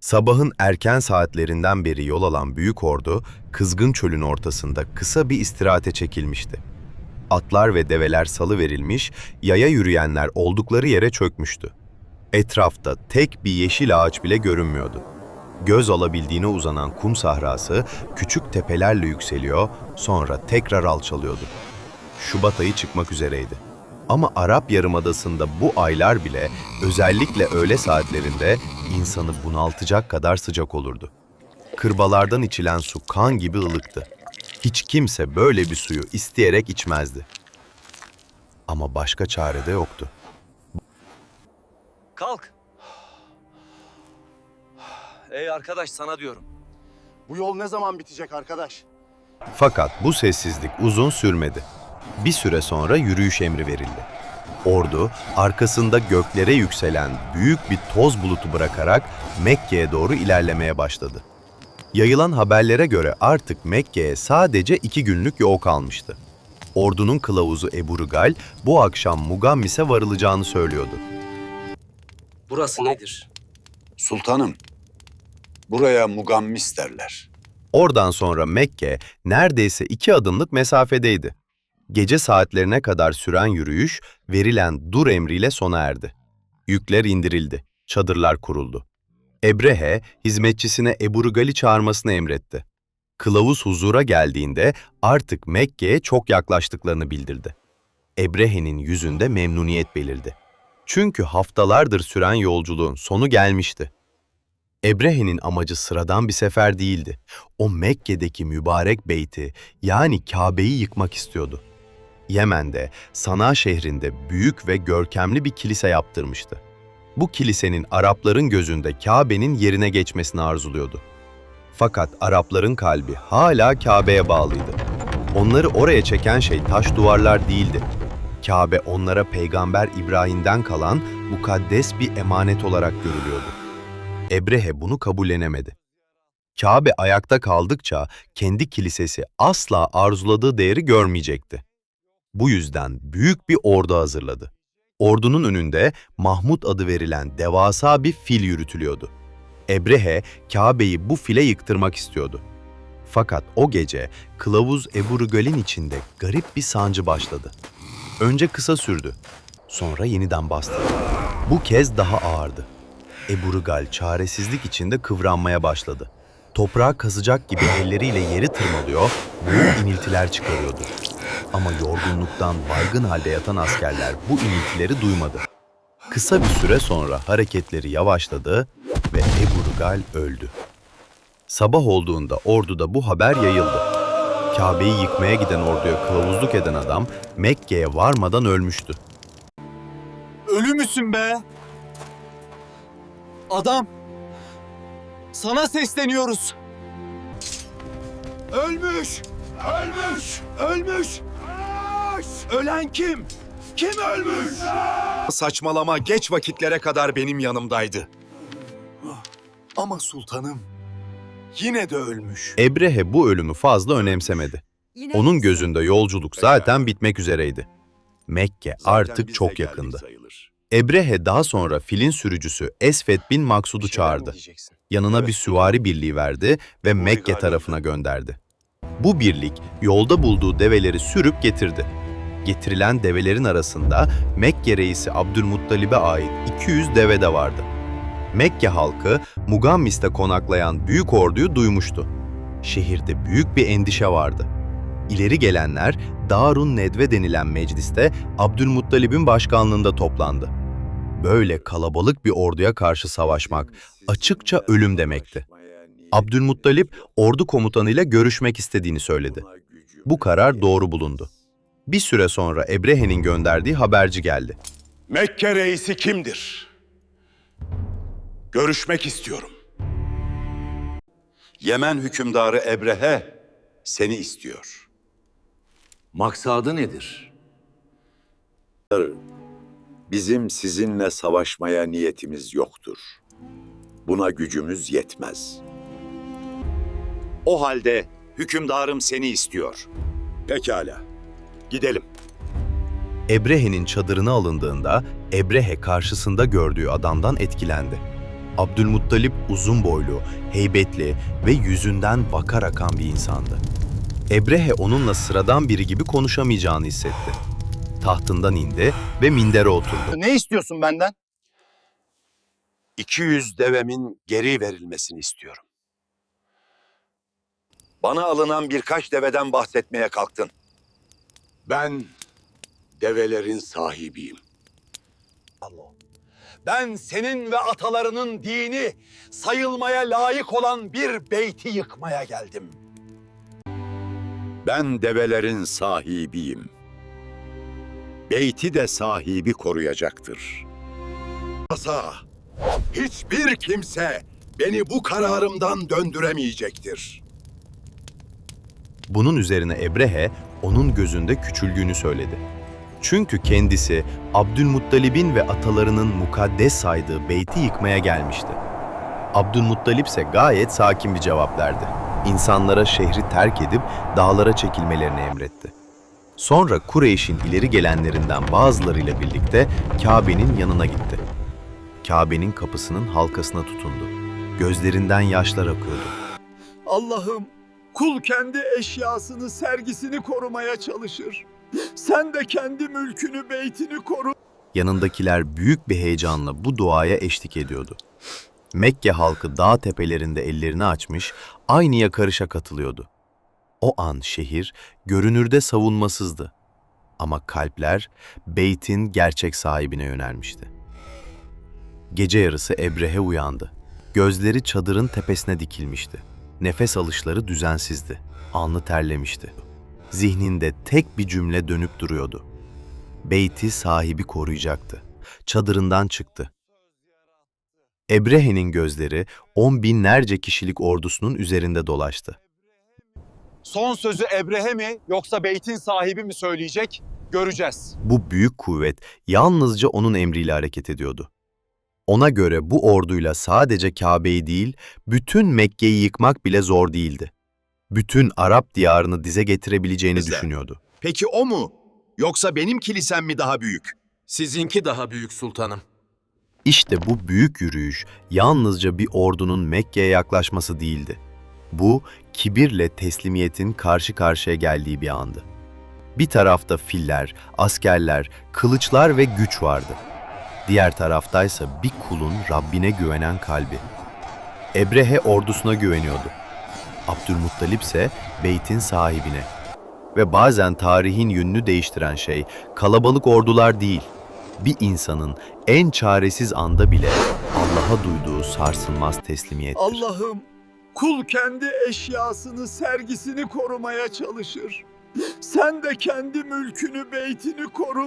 Sabahın erken saatlerinden beri yol alan büyük ordu, kızgın çölün ortasında kısa bir istirahate çekilmişti. Atlar ve develer salıverilmiş, yaya yürüyenler oldukları yere çökmüştü. Etrafta tek bir yeşil ağaç bile görünmüyordu. Göz alabildiğine uzanan kum sahrası küçük tepelerle yükseliyor, sonra tekrar alçalıyordu. Şubat ayı çıkmak üzereydi. Ama Arap Yarımadası'nda bu aylar bile özellikle öğle saatlerinde insanı bunaltacak kadar sıcak olurdu. Kırbalardan içilen su kan gibi ılıktı. Hiç kimse böyle bir suyu isteyerek içmezdi. Ama başka çare de yoktu. Kalk. Ey arkadaş, sana diyorum. Bu yol ne zaman bitecek arkadaş? Fakat bu sessizlik uzun sürmedi. Bir süre sonra yürüyüş emri verildi. Ordu, arkasında göklere yükselen büyük bir toz bulutu bırakarak Mekke'ye doğru ilerlemeye başladı. Yayılan haberlere göre artık Mekke'ye sadece 2 günlük yol kalmıştı. Ordunun kılavuzu Ebu Rıgal bu akşam Mugammis'e varılacağını söylüyordu. Burası nedir? Sultanım, buraya Mugammis derler. Oradan sonra Mekke neredeyse 2 adımlık mesafedeydi. Gece saatlerine kadar süren yürüyüş verilen dur emriyle sona erdi. Yükler indirildi, çadırlar kuruldu. Ebrehe, hizmetçisine Ebu Rıgal'i çağırmasını emretti. Kılavuz huzura geldiğinde artık Mekke'ye çok yaklaştıklarını bildirdi. Ebrehe'nin yüzünde memnuniyet belirdi. Çünkü haftalardır süren yolculuğun sonu gelmişti. Ebrehe'nin amacı sıradan bir sefer değildi. O Mekke'deki mübarek beyti, yani Kabe'yi yıkmak istiyordu. Yemen'de, Sana şehrinde büyük ve görkemli bir kilise yaptırmıştı. Bu kilisenin Arapların gözünde Kabe'nin yerine geçmesini arzuluyordu. Fakat Arapların kalbi hala Kabe'ye bağlıydı. Onları oraya çeken şey taş duvarlar değildi. Kabe onlara Peygamber İbrahim'den kalan mukaddes bir emanet olarak görülüyordu. Ebrehe bunu kabullenemedi. Kabe ayakta kaldıkça kendi kilisesi asla arzuladığı değeri görmeyecekti. Bu yüzden büyük bir ordu hazırladı. Ordunun önünde Mahmud adı verilen devasa bir fil yürütülüyordu. Ebrehe, Kabe'yi bu file yıktırmak istiyordu. Fakat o gece kılavuz Ebu Rıgal'in içinde garip bir sancı başladı. Önce kısa sürdü, sonra yeniden bastı. Bu kez daha ağırdı. Ebu Rıgal çaresizlik içinde kıvranmaya başladı. Toprağı kazacak gibi elleriyle yeri tırmalıyor, büyük iniltiler çıkarıyordu. Ama yorgunluktan baygın halde yatan askerler bu iniltileri duymadı. Kısa bir süre sonra hareketleri yavaşladı ve Ebu Rıgal öldü. Sabah olduğunda orduda bu haber yayıldı. Kabe'yi yıkmaya giden orduya kılavuzluk eden adam Mekke'ye varmadan ölmüştü. Ölü müsün be? Adam! Sana sesleniyoruz! Ölmüş! Ölmüş! Ölmüş! Ölen kim? Kim ölmüş? Saçmalama, geç vakitlere kadar benim yanımdaydı. Ama sultanım, yine de ölmüş. Ebrehe bu ölümü fazla önemsemedi. Onun gözünde yolculuk zaten bitmek üzereydi. Mekke artık çok yakındı. Ebrehe daha sonra filin sürücüsü Esved bin Maksud'u çağırdı. Yanına bir süvari birliği verdi ve Mekke tarafına gönderdi. Bu birlik yolda bulduğu develeri sürüp getirdi. Getirilen develerin arasında Mekke reisi Abdülmuttalib'e ait 200 deve de vardı. Mekke halkı Mugammis'te konaklayan büyük orduyu duymuştu. Şehirde büyük bir endişe vardı. İleri gelenler Darun Nedve denilen mecliste Abdülmuttalib'in başkanlığında toplandı. Böyle kalabalık bir orduya karşı savaşmak açıkça ölüm demekti. Abdülmuttalib ordu komutanıyla görüşmek istediğini söyledi. Bu karar doğru bulundu. Bir süre sonra Ebrehe'nin gönderdiği haberci geldi. Mekke reisi kimdir? Görüşmek istiyorum. Yemen hükümdarı Ebrehe seni istiyor. Maksadı nedir? Bizim sizinle savaşmaya niyetimiz yoktur. Buna gücümüz yetmez. O halde hükümdarım seni istiyor. Pekala, gidelim. Ebrehe'nin çadırına alındığında Ebrehe karşısında gördüğü adamdan etkilendi. Abdülmuttalip uzun boylu, heybetli ve yüzünden vakar akan bir insandı. Ebrehe onunla sıradan biri gibi konuşamayacağını hissetti. Tahtından indi ve mindere oturdu. Ne istiyorsun benden? 200 devemin geri verilmesini istiyorum. Bana alınan birkaç deveden bahsetmeye kalktın. Ben develerin sahibiyim. Ben senin ve atalarının dini sayılmaya layık olan bir beyti yıkmaya geldim. Ben develerin sahibiyim. Beyti de sahibi koruyacaktır. Asa, hiçbir kimse beni bu kararımdan döndüremeyecektir. Bunun üzerine Ebrehe onun gözünde küçüldüğünü söyledi. Çünkü kendisi Abdülmuttalib'in ve atalarının mukaddes saydığı beyti yıkmaya gelmişti. Abdülmuttalip ise gayet sakin bir cevap verdi. İnsanlara şehri terk edip dağlara çekilmelerini emretti. Sonra Kureyş'in ileri gelenlerinden bazılarıyla birlikte Kabe'nin yanına gitti. Kabe'nin kapısının halkasına tutundu. Gözlerinden yaşlar akıyordu. Allah'ım, kul kendi eşyasını, sergisini korumaya çalışır. Sen de kendi mülkünü, beytini koru. Yanındakiler büyük bir heyecanla bu duaya eşlik ediyordu. Mekke halkı dağ tepelerinde ellerini açmış, aynı yakarışa katılıyordu. O an şehir görünürde savunmasızdı. Ama kalpler beytin gerçek sahibine yönelmişti. Gece yarısı Ebrehe uyandı. Gözleri çadırın tepesine dikilmişti. Nefes alışları düzensizdi. Alnı terlemişti. Zihninde tek bir cümle dönüp duruyordu. Beyti sahibi koruyacaktı. Çadırından çıktı. Ebrehe'nin gözleri 10 binlerce kişilik ordusunun üzerinde dolaştı. Son sözü Ebrehe mi yoksa beytin sahibi mi söyleyecek? Göreceğiz. Bu büyük kuvvet yalnızca onun emriyle hareket ediyordu. Ona göre bu orduyla sadece Kabe'yi değil, bütün Mekke'yi yıkmak bile zor değildi. Bütün Arap diyarını dize getirebileceğini düşünüyordu. Peki o mu? Yoksa benim kilisem mi daha büyük? Sizinki daha büyük sultanım. İşte bu büyük yürüyüş yalnızca bir ordunun Mekke'ye yaklaşması değildi. Bu, kibirle teslimiyetin karşı karşıya geldiği bir andı. Bir tarafta filler, askerler, kılıçlar ve güç vardı. Diğer taraftaysa bir kulun Rabbine güvenen kalbi. Ebrehe ordusuna güveniyordu. Abdülmuttalip ise beytin sahibine. Ve bazen tarihin yönünü değiştiren şey kalabalık ordular değil, bir insanın en çaresiz anda bile Allah'a duyduğu sarsılmaz teslimiyettir. Allah'ım, kul kendi eşyasını, sergisini korumaya çalışır. Sen de kendi mülkünü, beytini koru.